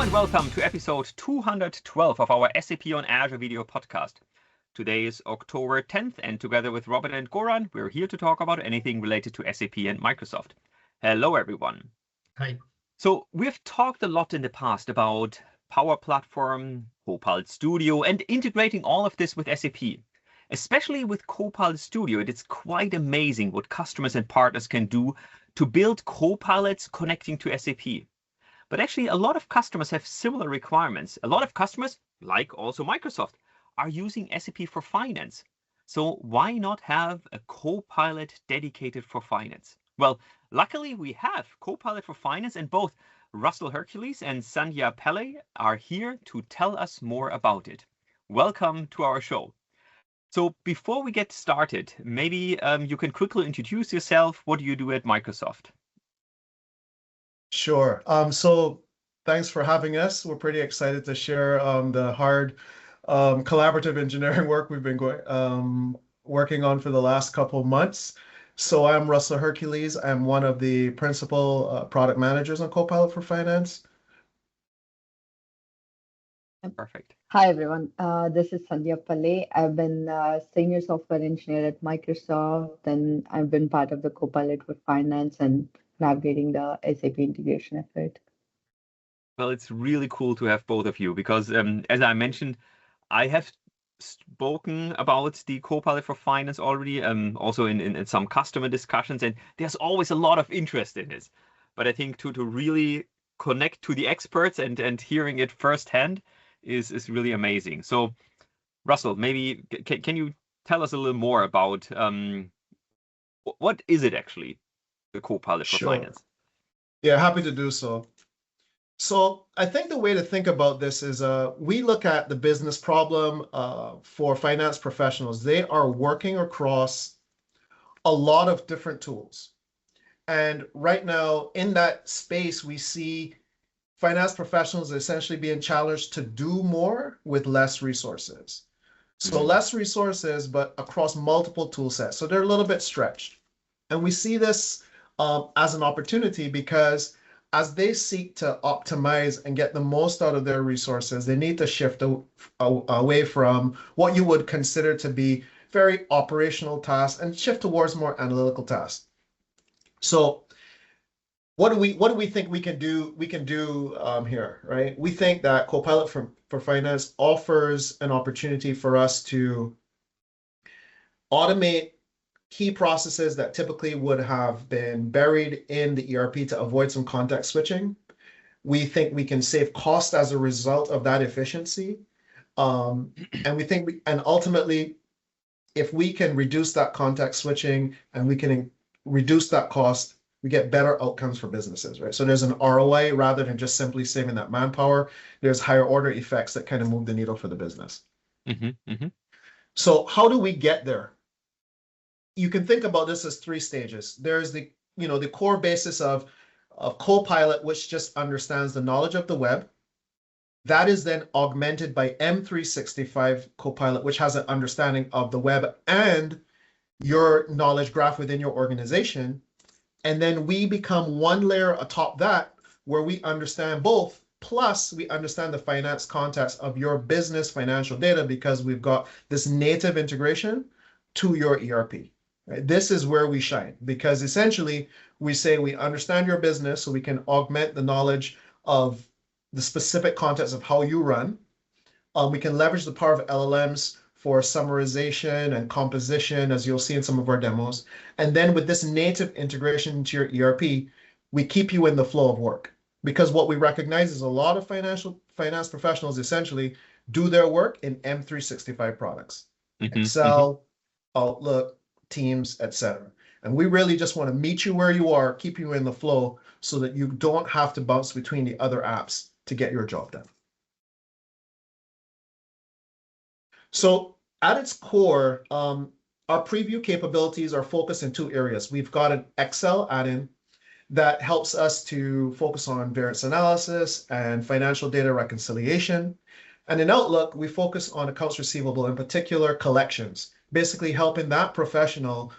and welcome to episode 212 of our SAP on Azure video podcast. Today is October 10th, and together with Robin and Goran, we're here to talk about anything related to SAP and Microsoft. Hello, everyone. Hi. So we've talked a lot in the past about Power Platform, Copilot Studio, and integrating all of this with SAP. Especially with Copilot Studio, it's quite amazing what customers and partners can do to build copilots connecting to SAP. But actually, a lot of customers have similar requirements. A lot of customers, like also Microsoft, are using SAP for finance. So why not have a Copilot dedicated for finance? Well, luckily we have Copilot for finance, and both Russel Hercules and Sandhya Palle are here to tell us more about it. Welcome to our show. So before we get started, maybe you can quickly introduce yourself. What do you do at Microsoft? Sure. So thanks for having us. We're pretty excited to share the hard collaborative engineering work we've been working on for the last couple of months. So I'm Russel Hercules. I'm one of the principal product managers on Copilot for Finance. Perfect. Hi, everyone. This is Sandhya Palle. I've been a senior software engineer at Microsoft, and I've been part of the Copilot for Finance and navigating the SAP integration effort. Well, it's really cool to have both of you because, as I mentioned, I have spoken about the Copilot for Finance already, also in some customer discussions, and there's always a lot of interest in this. But I think to really connect to the experts and hearing it firsthand is really amazing. So, Russell, maybe can you tell us a little more about what is it actually? The Copilot for Finance. Yeah, happy to do so. So I think the way to think about this is we look at the business problem for finance professionals. They are working across a lot of different tools. And right now in that space, we see finance professionals essentially being challenged to do more with less resources. So less resources, but across multiple tool sets. So they're a little bit stretched. And we see this as an opportunity because as they seek to optimize and get the most out of their resources, they need to shift away from what you would consider to be very operational tasks and shift towards more analytical tasks. So what do we think we can do here, right? We think that Copilot for Finance offers an opportunity for us to automate key processes that typically would have been buried in the ERP to avoid some context switching. We think we can save cost as a result of that efficiency. And we think and ultimately, if we can reduce that context switching and we can reduce that cost, we get better outcomes for businesses, right? So there's an ROI rather than just simply saving that manpower. There's higher order effects that kind of move the needle for the business. So how do we get there? You can think about this as three stages. There's the core basis of Copilot, which just understands the knowledge of the web. That is then augmented by M365 Copilot, which has an understanding of the web and your knowledge graph within your organization. And then we become one layer atop that where we understand both, plus we understand the finance context of your business financial data because we've got this native integration to your ERP. Right? This is where we shine because essentially we say we understand your business so we can augment the knowledge of the specific context of how you run. We can leverage the power of LLMs for summarization and composition, as you'll see in some of our demos. And then with this native integration into your ERP, we keep you in the flow of work. Because what we recognize is a lot of finance professionals essentially do their work in M365 products. Excel, Outlook, Teams, etc. And we really just want to meet you where you are, keep you in the flow so that you don't have to bounce between the other apps to get your job done. So at its core, our preview capabilities are focused in two areas. We've got an Excel add-in that helps us to focus on variance analysis and financial data reconciliation. And in Outlook, we focus on accounts receivable, in particular collections, basically helping that professional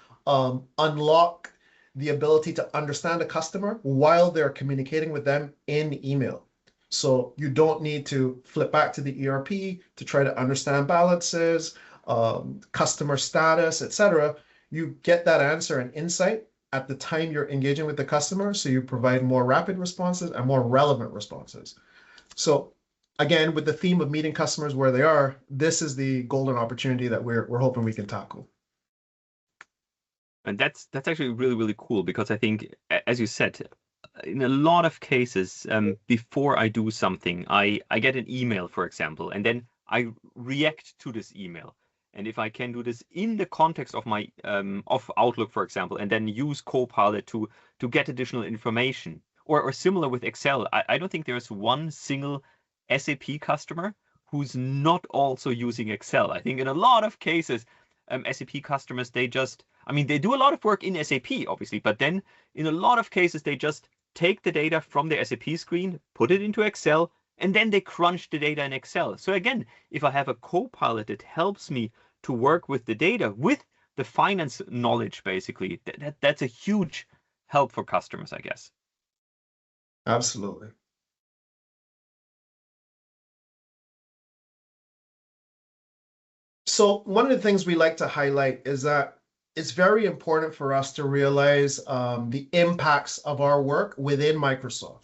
unlock the ability to understand a customer while they're communicating with them in email. So you don't need to flip back to the ERP to try to understand balances, customer status, etc. You get that answer and insight at the time you're engaging with the customer, so you provide more rapid responses and more relevant responses. So again, with the theme of meeting customers where they are, this is the golden opportunity that we're hoping we can tackle. And that's actually really, really cool, because I think, as you said, in a lot of cases, before I do something, I get an email, for example, and then I react to this email. And if I can do this in the context of my of Outlook, for example, and then use Copilot to get additional information, or similar with Excel, I don't think there's one single SAP customer who's not also using Excel. I think in a lot of cases, SAP customers, they just, I mean, they do a lot of work in SAP, obviously, but then in a lot of cases, they just take the data from the SAP screen, put it into Excel, and then they crunch the data in Excel. So again, if I have a Copilot that helps me to work with the data, with the finance knowledge, basically, that's a huge help for customers, I guess. Absolutely. So one of the things we like to highlight is that it's very important for us to realize the impacts of our work within Microsoft.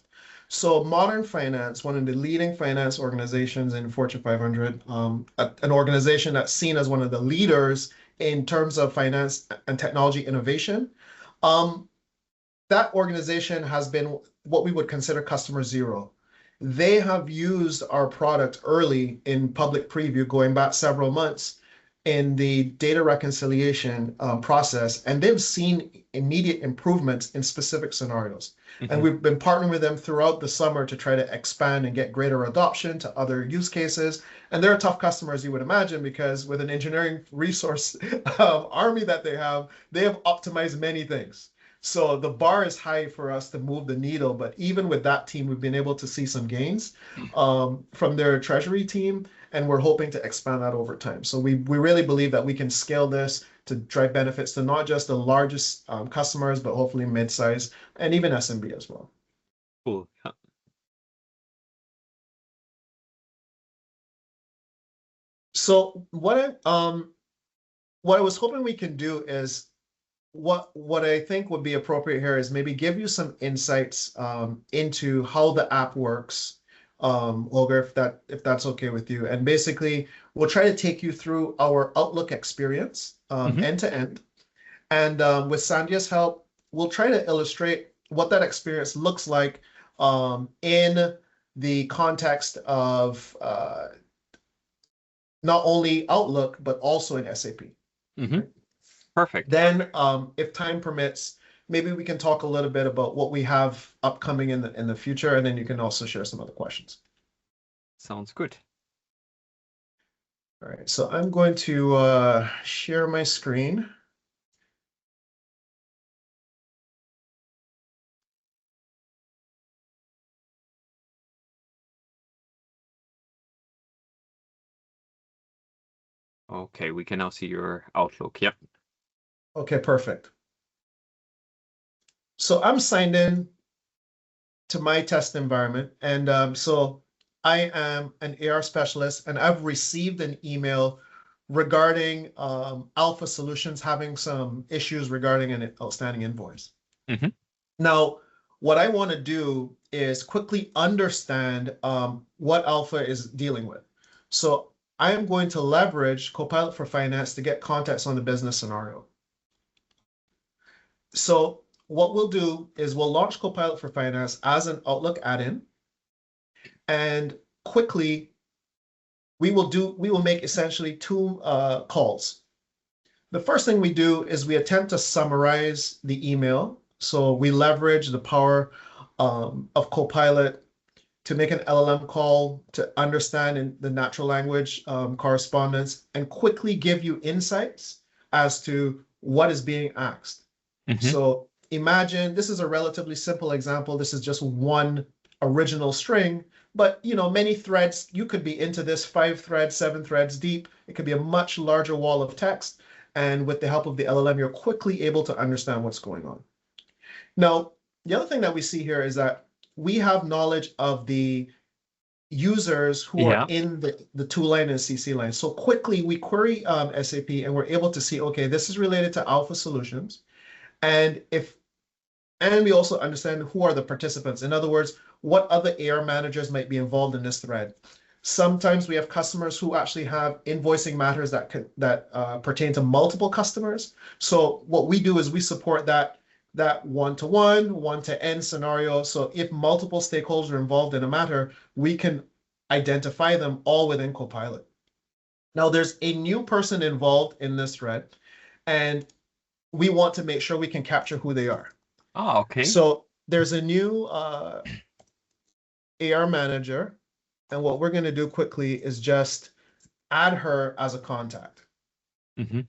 So Modern Finance, one of the leading finance organizations in Fortune 500, an organization that's seen as one of the leaders in terms of finance and technology innovation, that organization has been what we would consider customer zero. They have used our product early in public preview, going back several months in the data reconciliation process, and they've seen immediate improvements in specific scenarios. And we've been partnering with them throughout the summer to try to expand and get greater adoption to other use cases. And they're a tough customer, as you would imagine, because with an engineering resource army that they have optimized many things. So the bar is high for us to move the needle, but even with that team, we've been able to see some gains from their treasury team, and we're hoping to expand that over time. So we really believe that we can scale this to drive benefits to not just the largest customers, but hopefully mid-size and even SMB as well. Cool. So what I was hoping we can do is what I think would be appropriate here is maybe give you some insights into how the app works, Olga, if that's okay with you. And basically, we'll try to take you through our Outlook experience end to end. And with Sandhya's help, we'll try to illustrate what that experience looks like in the context of not only Outlook, but also in SAP. Right? Perfect. Then, if time permits, maybe we can talk a little bit about what we have upcoming in the future, and then you can also share some other questions. Sounds good. All right, so I'm going to share my screen. Okay, we can now see your Outlook. Yep. Okay, perfect. So I'm signed in to my test environment, and so I am an AR specialist, and I've received an email regarding Alpha Solutions having some issues regarding an outstanding invoice. Now, what I want to do is quickly understand what Alpha is dealing with. So I am going to leverage Copilot for Finance to get context on the business scenario. So what we'll do is we'll launch Copilot for Finance as an Outlook add-in, and quickly we will make essentially two calls. The first thing we do is we attempt to summarize the email. So we leverage the power of Copilot to make an LLM call to understand in the natural language correspondence and quickly give you insights as to what is being asked. So imagine this is a relatively simple example. This is just one original string, but many threads. You could be into this 5 threads, 7 threads deep. It could be a much larger wall of text. And with the help of the LLM, you're quickly able to understand what's going on. Now, the other thing that we see here is that we have knowledge of the users who are in the tool line and CC line. So quickly we query SAP and we're able to see, okay, this is related to Alpha Solutions. And we also understand who are the participants. In other words, what other AR managers might be involved in this thread. Sometimes we have customers who actually have invoicing matters that pertain to multiple customers. So what we do is we support that one-to-one, one-to-N scenario. So if multiple stakeholders are involved in a matter, we can identify them all within Copilot. Now there's a new person involved in this thread, and we want to make sure we can capture who they are. Oh, okay. So there's a new AR manager, and what we're going to do quickly is just add her as a contact. Mm-hmm.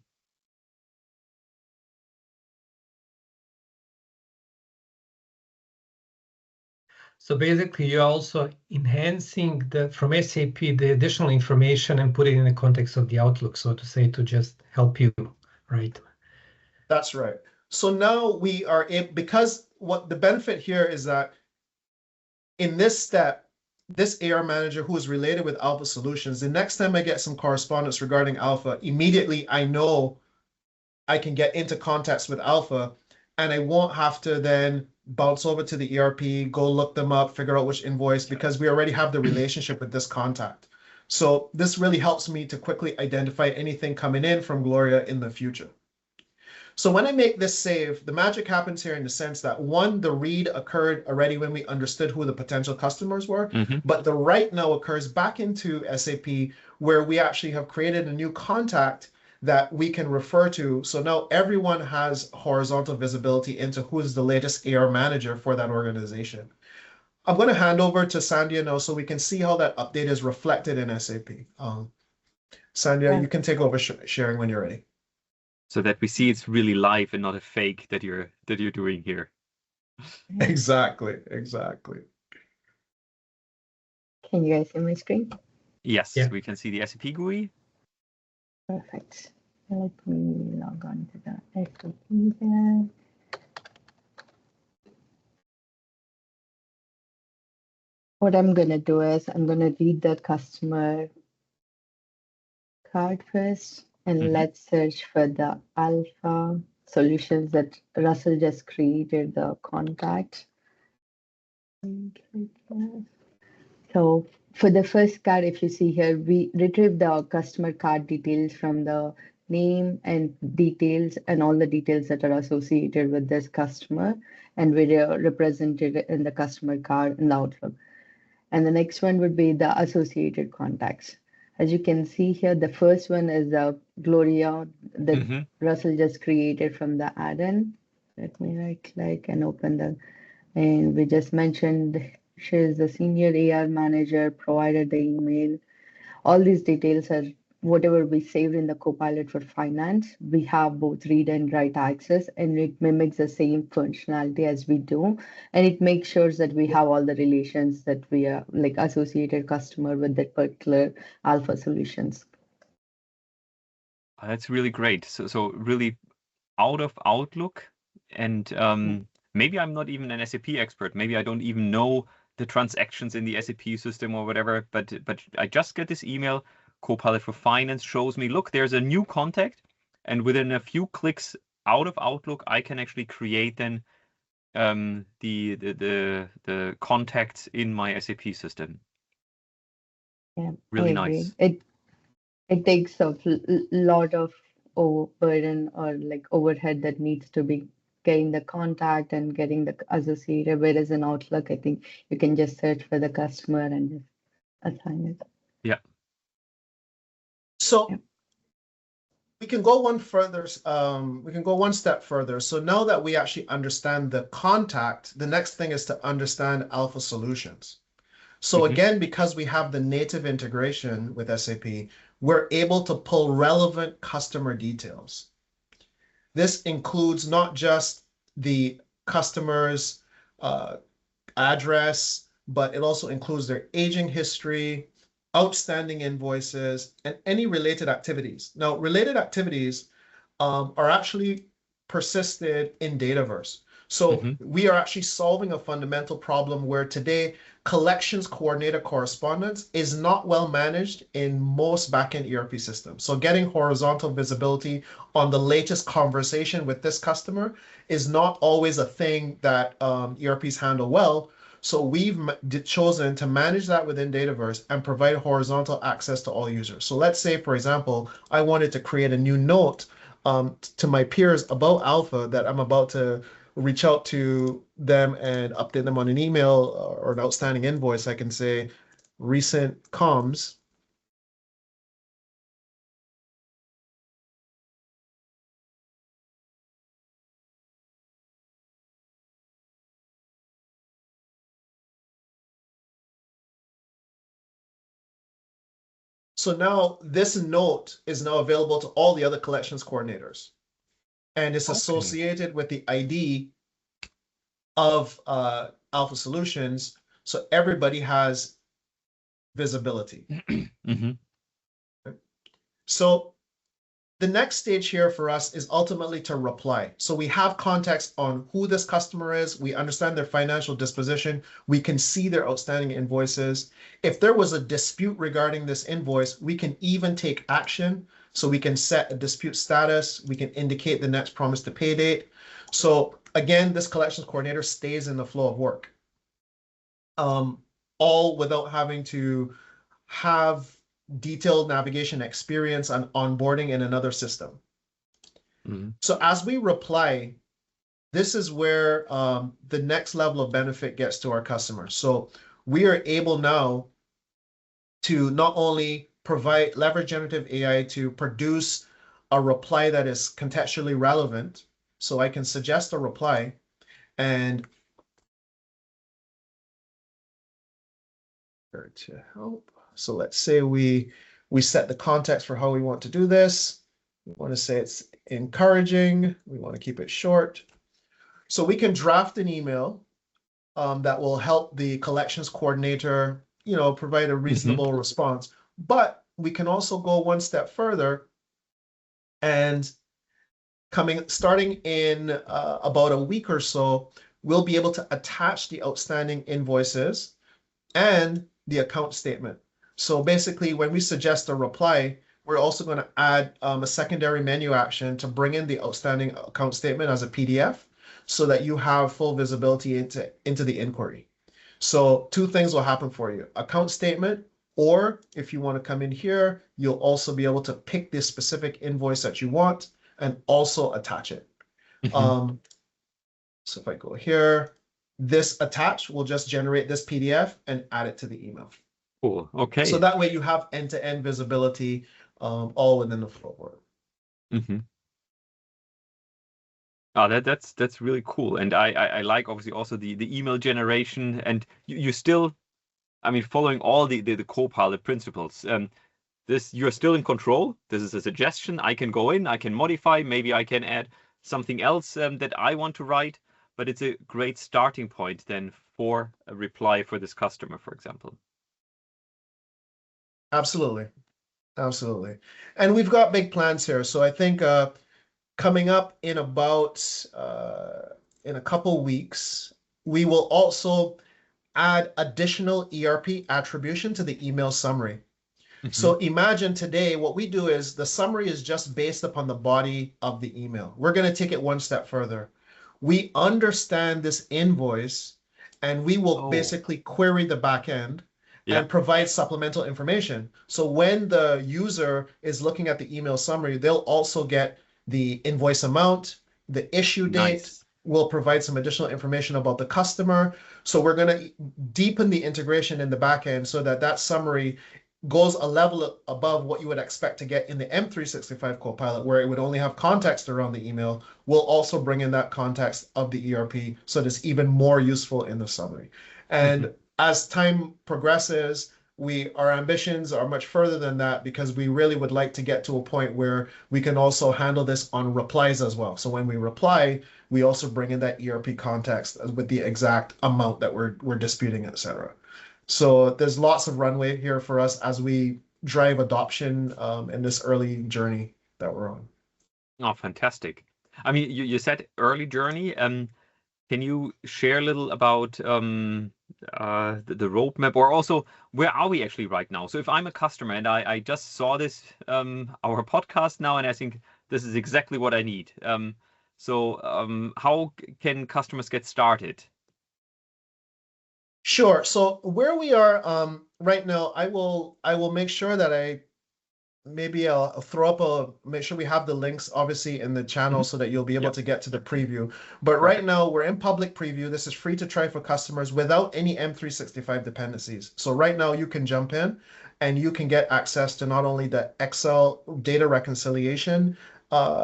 So basically, you're also enhancing from SAP the additional information and put it in the context of the Outlook, so to say, to just help you, right? That's right. So now we are because what the benefit here is that in this step, this AR manager who is related with Alpha Solutions, the next time I get some correspondence regarding Alpha, immediately I know I can get into contacts with Alpha, and I won't have to then bounce over to the ERP, go look them up, figure out which invoice, because we already have the relationship with this contact. So this really helps me to quickly identify anything coming in from Gloria in the future. So when I make this save, the magic happens here in the sense that one, the read occurred already when we understood who the potential customers were, but the write now occurs back into SAP where we actually have created a new contact that we can refer to. So now everyone has horizontal visibility into who is the latest AR manager for that organization. I'm going to hand over to Sandhya now so we can see how that update is reflected in SAP. Sandhya, you can take over sharing when you're ready. So that we see it's really live and not a fake that you're doing here. Exactly. Can you guys see my screen? Yes, we can see the SAP GUI. Perfect. Let me log on to the SAP there. What I'm going to do is I'm going to read the customer card first, and let's search for the Alpha Solutions that Russell just created the contact. So for the first card, if you see here, we retrieve the customer card details from the name and details and all the details that are associated with this customer, and we represent it in the customer card in the Outlook. And the next one would be the associated contacts. As you can see here, the first one is Gloria that Russell just created from the add-in. Let me right-click and open the, and we just mentioned she's the senior AR manager, provided the email. All these details are whatever we saved in the Copilot for Finance. We have both read and write access, and it mimics the same functionality as we do. And it makes sure that we have all the relations that we are like associated customer with that particular Alpha Solutions. That's really great. So really out of Outlook, and maybe I'm not even an SAP expert. Maybe I don't even know the transactions in the SAP system or whatever, but I just get this email. Copilot for Finance shows me, look, there's a new contact, and within a few clicks out of Outlook, I can actually create then the contacts in my SAP system. Yeah, really nice. It takes a lot of burden or like overhead that needs to be getting the contact and getting the associated. Whereas in Outlook, I think you can just search for the customer and just assign it. Yeah. So we can go one further. We can go one step further. So now that we actually understand the contact, the next thing is to understand Alpha Solutions. So again, because we have the native integration with SAP, we're able to pull relevant customer details. This includes not just the customer's address, but it also includes their aging history, outstanding invoices, and any related activities. Now, related activities are actually persisted in Dataverse. So Mhm. we are actually solving a fundamental problem where today collections coordinator correspondence is not well managed in most backend ERP systems. So getting horizontal visibility on the latest conversation with this customer is not always a thing that ERPs handle well. So we've chosen to manage that within Dataverse and provide horizontal access to all users. So let's say, for example, I wanted to create a new note to my peers about Alpha that I'm about to reach out to them and update them on an email or an outstanding invoice. I can say recent comms. So now this note is now available to all the other collections coordinators, and it's Okay. associated with the ID of Alpha Solutions, so everybody has visibility. Mhm. So the next stage here for us is ultimately to reply. So we have context on who this customer is. We understand their financial disposition. We can see their outstanding invoices. If there was a dispute regarding this invoice, we can even take action. So we can set a dispute status. We can indicate the next promise to pay date. So again, this collections coordinator stays in the flow of work, all without having to have detailed navigation experience on onboarding in another system. Mhm. So as we reply, this is where the next level of benefit gets to our customers. So we are able now to not only leverage generative AI to produce a reply that is contextually relevant. So I can suggest a reply and to help. So let's say we set the context for how we want to do this. We want to say it's encouraging. We want to keep it short. So we can draft an email that will help the collections coordinator, provide a reasonable response. But we can also go one step further and starting in about a week or so, we'll be able to attach the outstanding invoices and the account statement. So basically, when we suggest a reply, we're also going to add a secondary menu action to bring in the outstanding account statement as a PDF so that you have full visibility into the inquiry. So two things will happen for you: account statement, or if you want to come in here, you'll also be able to pick the specific invoice that you want and also attach it. Mhm. So if I go here, this attach will just generate this PDF and add it to the email. Cool. So Okay. that way you have end-to-end visibility all within the flow. Mhm. Oh, that's really cool. And I like obviously also the email generation, and you still, I mean, following all the Copilot principles. This, you're still in control. This is a suggestion. I can go in, I can modify, maybe I can add something else that I want to write, but it's a great starting point then for a reply for this customer, for example. Absolutely. Absolutely. And we've got big plans here. So I think coming up in about in a couple weeks, we will also add additional ERP attribution to the email summary. So imagine today what we do is the summary is just based upon the body of the email. We're going to take it one step further. We understand this invoice and we will basically query the back end and provide supplemental information. So when the user is looking at the email summary, they'll also get the invoice amount, the issue date. Nice. We'll provide some additional information about the customer. So we're going to deepen the integration in the back end so that that summary goes a level above what you would expect to get in the M365 Copilot, where it would only have context around the email. We'll also bring in that context of the ERP so that it's even more useful in the summary. And as time progresses, our ambitions are much further than that because we really would like to get to a point where we can also handle this on replies as well. So when we reply, we also bring in that ERP context with the exact amount that we're disputing, etc. So there's lots of runway here for us as we drive adoption in this early journey that we're on. Oh, fantastic. I mean, you said early journey. Can you share a little about the roadmap, or also where are we actually right now? So if I'm a customer and I just saw this our podcast now, and I think this is exactly what I need. How can customers get started? Sure. So where we are right now, I will make sure that maybe I'll throw up make sure we have the links obviously in the channel so that you'll be able to get to the preview. But right now we're in public preview. This is free to try for customers without any M365 dependencies. So right now you can jump in and you can get access to not only the Excel data reconciliation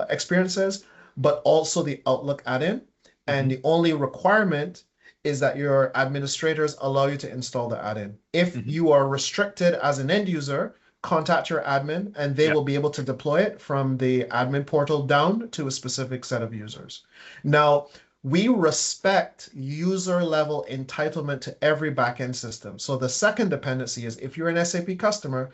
experiences, but also the Outlook add-in. And the only requirement is that your administrators allow you to install the add-in. If you are restricted as an end user, contact your admin and they will be able to deploy it from the admin portal down to a specific set of users. Now, we respect user level entitlement to every backend system. So the second dependency is if you're an SAP customer,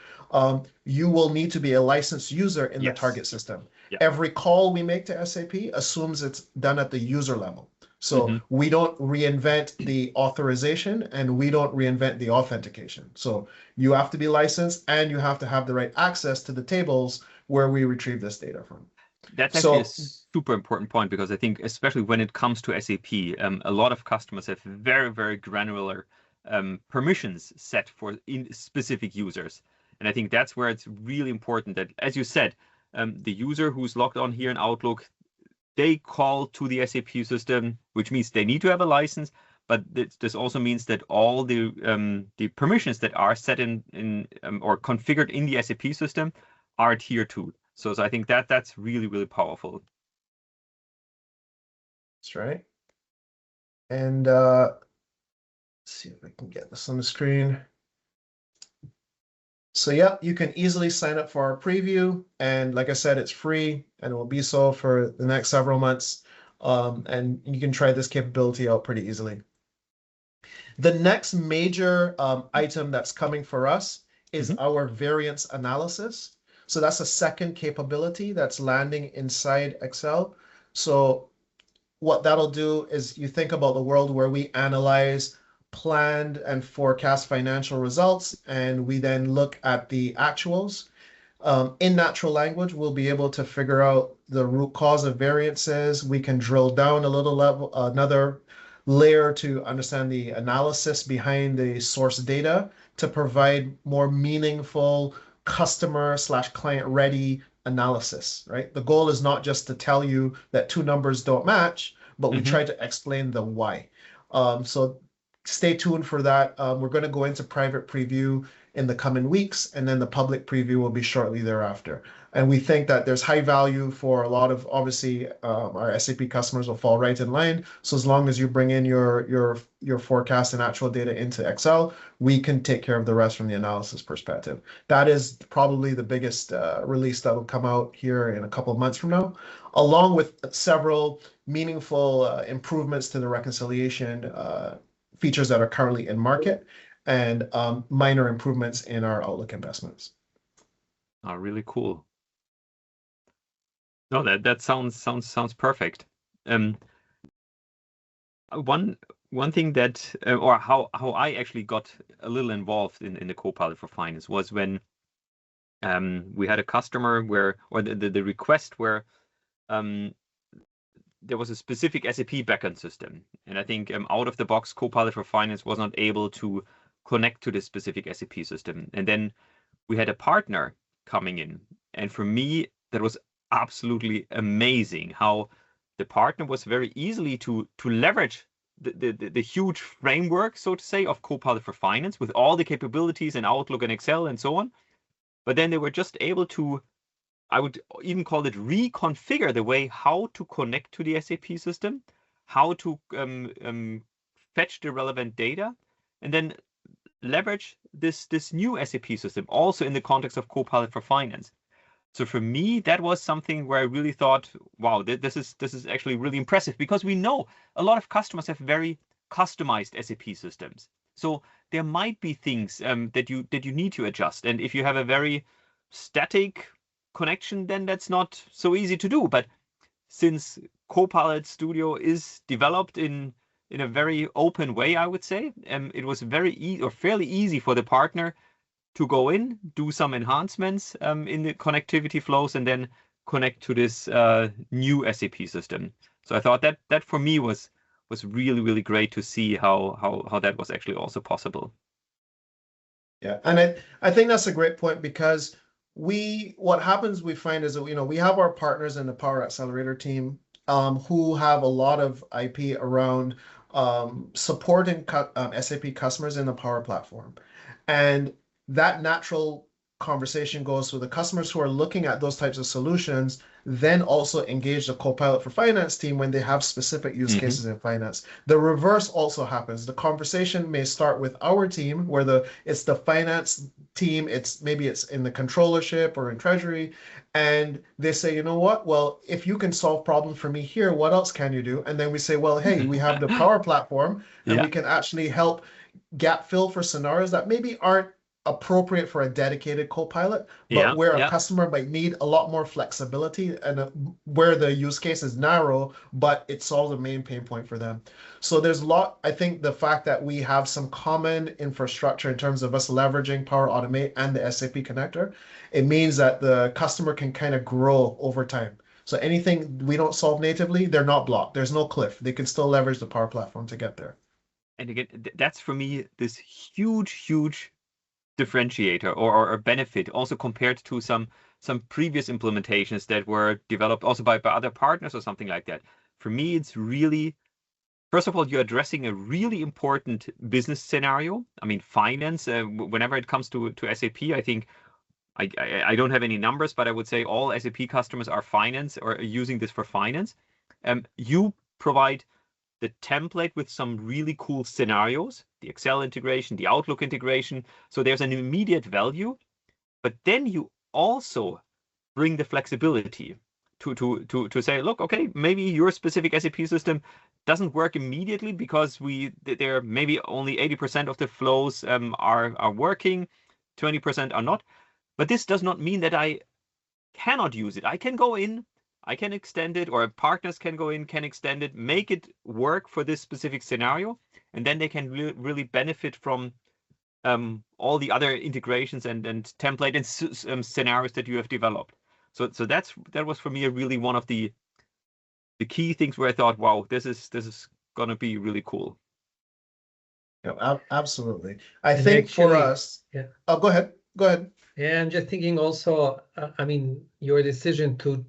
you will need to be a licensed user in the target system. Every call we make to SAP assumes it's done at the user level. So we don't reinvent the authorization and we don't reinvent the authentication. So you have to be licensed and you have to have the right access to the tables where we retrieve this data from. That's actually a super important point, because I think especially when it comes to SAP, a lot of customers have very, very granular permissions set for specific users. And I think that's where it's really important that, as you said, the user who's logged on here in Outlook, they call to the SAP system, which means they need to have a license, but this also means that all the permissions that are set in or configured in the SAP system are adhered to. So I think that's really, really powerful. That's right. And let's see if I can get this on the screen. So yeah, you can easily sign up for our preview. And like I said, it's free and it will be so for the next several months. And you can try this capability out pretty easily. The next major item that's coming for us is our variance analysis. So that's a second capability that's landing inside Excel. So what that'll do is you think about the world where we analyze planned and forecast financial results, and we then look at the actuals. In natural language, we'll be able to figure out the root cause of variances. We can drill down a little level, another layer to understand the analysis behind the source data to provide more meaningful customer/client ready analysis, right? The goal is not just to tell you that two numbers don't match, but we try to explain the why. So stay tuned for that. We're going to go into private preview in the coming weeks, and then the public preview will be shortly thereafter. And we think that there's high value for a lot of, obviously, our SAP customers will fall right in line. So as long as you bring in your forecast and actual data into Excel, we can take care of the rest from the analysis perspective. That is probably the biggest release that will come out here in a couple of months from now, along with several meaningful improvements to the reconciliation features that are currently in market, and minor improvements in our Outlook investments. Oh, really cool. No, that sounds perfect. One thing that or how I actually got a little involved in the Copilot for Finance was when we had a customer where, or the request where there was a specific SAP backend system, and I think out of the box Copilot for Finance was not able to connect to this specific SAP system. And then we had a partner coming in, and for me that was absolutely amazing how the partner was very easily to leverage the huge framework, so to say, of Copilot for Finance with all the capabilities in Outlook and Excel and so on. But then they were just able to, I would even call it, reconfigure the way how to connect to the SAP system, how to fetch the relevant data, and then leverage this new SAP system also in the context of Copilot for Finance. So for me, that was something where I really thought, wow, this is actually really impressive, because we know a lot of customers have very customized SAP systems. So there might be things that you need to adjust. And if you have a very static connection, then that's not so easy to do. But since Copilot Studio is developed in a very open way, I would say. It was fairly easy for the partner to go in, do some enhancements in the connectivity flows, and then connect to this new SAP system. So I thought that for me was really, really great to see how that was actually also possible. Yeah, and I think that's a great point, because what happens we find is that we have our partners in the Power Accelerator team who have a lot of IP around supporting SAP customers in the Power Platform, and that natural conversation goes with the customers who are looking at those types of solutions, then also engage the Copilot for Finance team when they have specific use cases in finance. The reverse also happens. The conversation may start with our team, where it's the finance team, maybe it's in the controllership or in treasury, and they say, you know what? Well, if you can solve problems for me here, what else can you do? And then we say, well, hey, we have the Power Platform, and we can actually help gap fill for scenarios that maybe aren't appropriate for a dedicated Copilot, but where a customer might need a lot more flexibility, and where the use case is narrow, but it solves a main pain point for them. So there's I think the fact that we have some common infrastructure in terms of us leveraging Power Automate and the SAP connector, it means that the customer can kind of grow over time. So anything we don't solve natively, they're not blocked. There's no cliff. They can still leverage the Power Platform to get there. And again, that's for me this huge differentiator or benefit, also compared to some previous implementations that were developed also by other partners or something like that. For me, it's really, first of all, you're addressing a really important business scenario. I mean, finance, whenever it comes to SAP, I think, I don't have any numbers, but I would say all SAP customers are finance or are using this for finance. You provide the template with some really cool scenarios, the Excel integration, the Outlook integration. So there's an immediate value, but then you also bring the flexibility to say, look, okay, maybe your specific SAP system doesn't work immediately because there maybe only 80% of the flows are working, 20% are not. But this does not mean that I cannot use it. I can go in, I can extend it, or partners can go in, can extend it, make it work for this specific scenario, and then they can really benefit from all the other integrations and template and scenarios that you have developed. So that was for me really one of the key things where I thought, wow, this is gonna be really cool. Yeah, absolutely. I think actually, for us, oh, go ahead. Yeah, I'm just thinking also, I mean, your decision to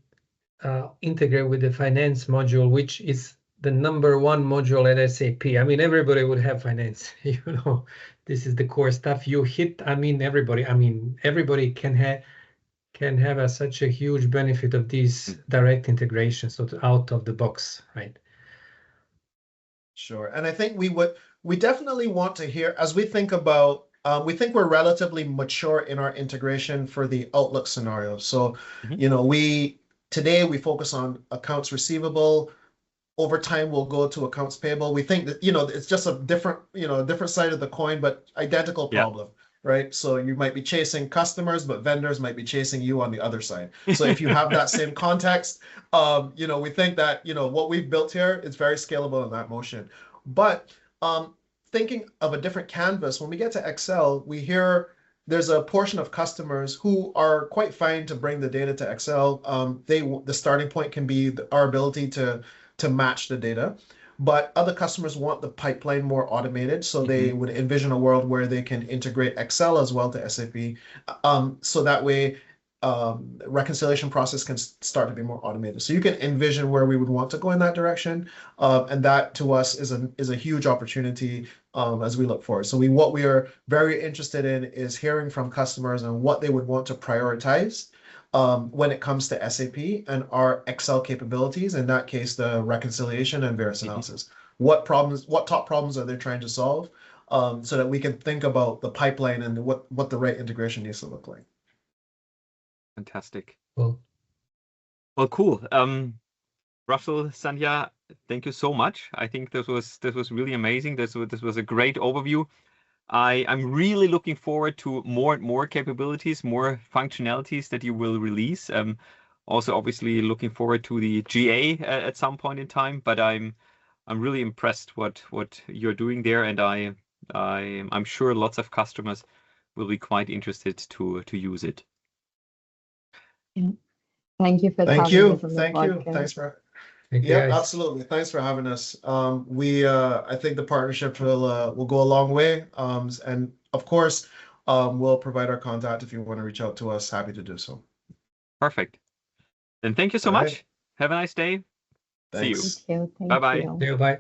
integrate with the finance module, which is the #1 module at SAP. I mean, everybody would have finance, this is the core stuff you hit. I mean, everybody can have such a huge benefit of these direct integrations, so out of the box, right? Sure. And I think we definitely want to hear, as we think about, we think we're relatively mature in our integration for the Outlook scenario. So, today we focus on accounts receivable. Over time, we'll go to accounts payable. We think that, it's just a different side of the coin, but identical problem, right? So you might be chasing customers, but vendors might be chasing you on the other side. So if you have that same context, we think that, what we've built here is very scalable in that motion. But thinking of a different canvas, when we get to Excel, we hear there's a portion of customers who are quite fine to bring the data to Excel. The starting point can be our ability to match the data, but other customers want the pipeline more automated, so they would envision a world where they can integrate Excel as well to SAP, so that way reconciliation process can start to be more automated. So you can envision where we would want to go in that direction, and that to us is a huge opportunity as we look forward. So what we are very interested in is hearing from customers and what they would want to prioritize when it comes to SAP and our Excel capabilities. In that case, the reconciliation and variance analysis. What top problems are they trying to solve, so that we can think about the pipeline and what the right integration needs to look like. Fantastic. Well, cool. Russel, Sandhya, thank you so much. I think this was really amazing. This was a great overview. I'm really looking forward to more and more capabilities, more functionalities that you will release. Also, obviously, looking forward to the GA at some point in time. But I'm really impressed what you're doing there, and I'm sure lots of customers will be quite interested to use it. Yeah. Thank you for Thank having you. us on the Thank you. podcast. Thanks for. Thank you, Yeah, guys. absolutely. Thanks for having us. I think the partnership will go a long way. And of course, we'll provide our contact if you want to reach out to us. Happy to do so. Perfect. Then thank you so All right. much. Have a nice day. See you. Thanks. Thank you. Thank Bye-bye. you. See you. Bye.